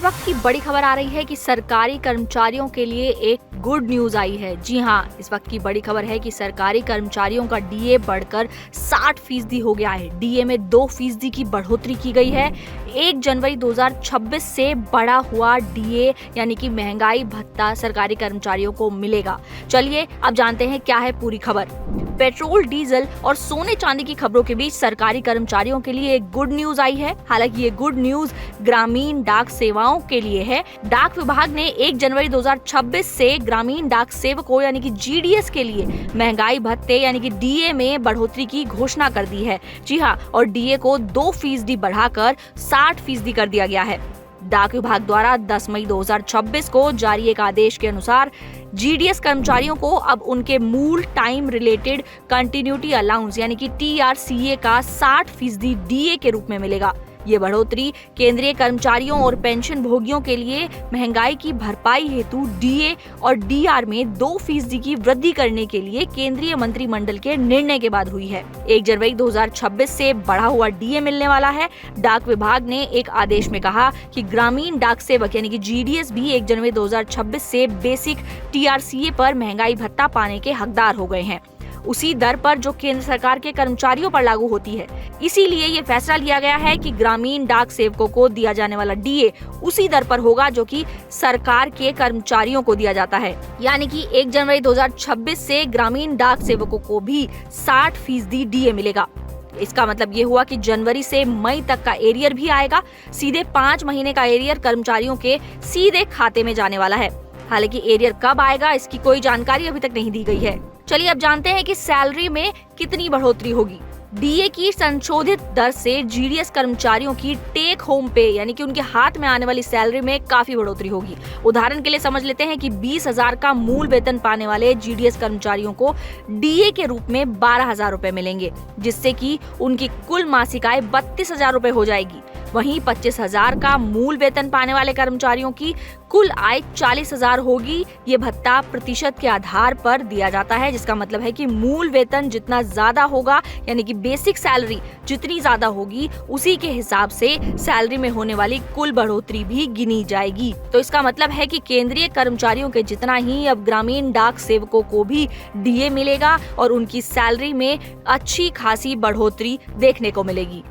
इस वक्त की बड़ी खबर आ रही है कि सरकारी कर्मचारियों के लिए एक गुड न्यूज आई है। जी हाँ, इस वक्त की बड़ी खबर है कि सरकारी कर्मचारियों का डीए बढ़कर 60% हो गया है। डीए में 2% की बढ़ोतरी की गई है। 1 जनवरी 2026 से बढ़ा हुआ डीए यानी कि महंगाई भत्ता सरकारी कर्मचारियों को मिलेगा। चलिए अब जानते हैं क्या है पूरी खबर। पेट्रोल, डीजल और सोने चांदी की खबरों के बीच सरकारी कर्मचारियों के लिए एक गुड न्यूज आई है। हालांकि ये गुड न्यूज ग्रामीण डाक सेवाओं के लिए है। डाक विभाग ने 1 जनवरी 2026 से ग्रामीण डाक सेवकों यानी कि जीडीएस के लिए महंगाई भत्ते यानी कि डीए में बढ़ोतरी की घोषणा कर दी है। जी हाँ, और डीए को 2% बढ़ाकर 60% कर दिया गया है। डाक विभाग द्वारा 10 मई 2026 को जारी एक आदेश के अनुसार जीडीएस कर्मचारियों को अब उनके मूल टाइम रिलेटेड कंटिन्यूटी अलाउंस यानी कि टीआरसीए का 60% डीए के रूप में मिलेगा। ये बढ़ोतरी केंद्रीय कर्मचारियों और पेंशन भोगियों के लिए महंगाई की भरपाई हेतु डीए और डीआर में 2% की वृद्धि करने के लिए केंद्रीय मंत्रिमंडल के निर्णय के बाद हुई है। 1 जनवरी 2026 से बढ़ा हुआ डीए मिलने वाला है। डाक विभाग ने एक आदेश में कहा कि ग्रामीण डाक सेवक यानी कि जीडीएस भी 1 जनवरी 2026 से बेसिक टीआरसीए पर महंगाई भत्ता पाने के हकदार हो गए हैं, उसी दर पर जो केंद्र सरकार के कर्मचारियों पर लागू होती है। इसीलिए ये फैसला लिया गया है कि ग्रामीण डाक सेवकों को दिया जाने वाला डीए उसी दर पर होगा जो कि सरकार के कर्मचारियों को दिया जाता है। यानी कि 1 जनवरी 2026 से ग्रामीण डाक सेवकों को भी 60% डीए मिलेगा। इसका मतलब ये हुआ कि जनवरी से मई तक का एरियर भी आएगा। सीधे 5 महीने का एरियर कर्मचारियों के सीधे खाते में जाने वाला है। हालांकि एरियर कब आएगा इसकी कोई जानकारी अभी तक नहीं दी गई है। चलिए अब जानते हैं कि सैलरी में कितनी बढ़ोतरी होगी। डीए की संशोधित दर से जीडीएस कर्मचारियों की टेक होम पे यानी कि उनके हाथ में आने वाली सैलरी में काफी बढ़ोतरी होगी। उदाहरण के लिए समझ लेते हैं कि 20,000 का मूल वेतन पाने वाले जीडीएस कर्मचारियों को डीए के रूप में 12,000 रुपए मिलेंगे, जिससे कि उनकी कुल मासिक आय 32,000 रुपए हो जाएगी। वहीं 25,000 का मूल वेतन पाने वाले कर्मचारियों की कुल आय 40,000 होगी। ये भत्ता प्रतिशत के आधार पर दिया जाता है, जिसका मतलब है कि मूल वेतन जितना ज्यादा होगा यानी कि बेसिक सैलरी जितनी ज्यादा होगी उसी के हिसाब से सैलरी में होने वाली कुल बढ़ोतरी भी गिनी जाएगी। तो इसका मतलब है कि केंद्रीय कर्मचारियों के जितना ही अब ग्रामीण डाक सेवकों को भी डीए मिलेगा और उनकी सैलरी में अच्छी खासी बढ़ोतरी देखने को मिलेगी।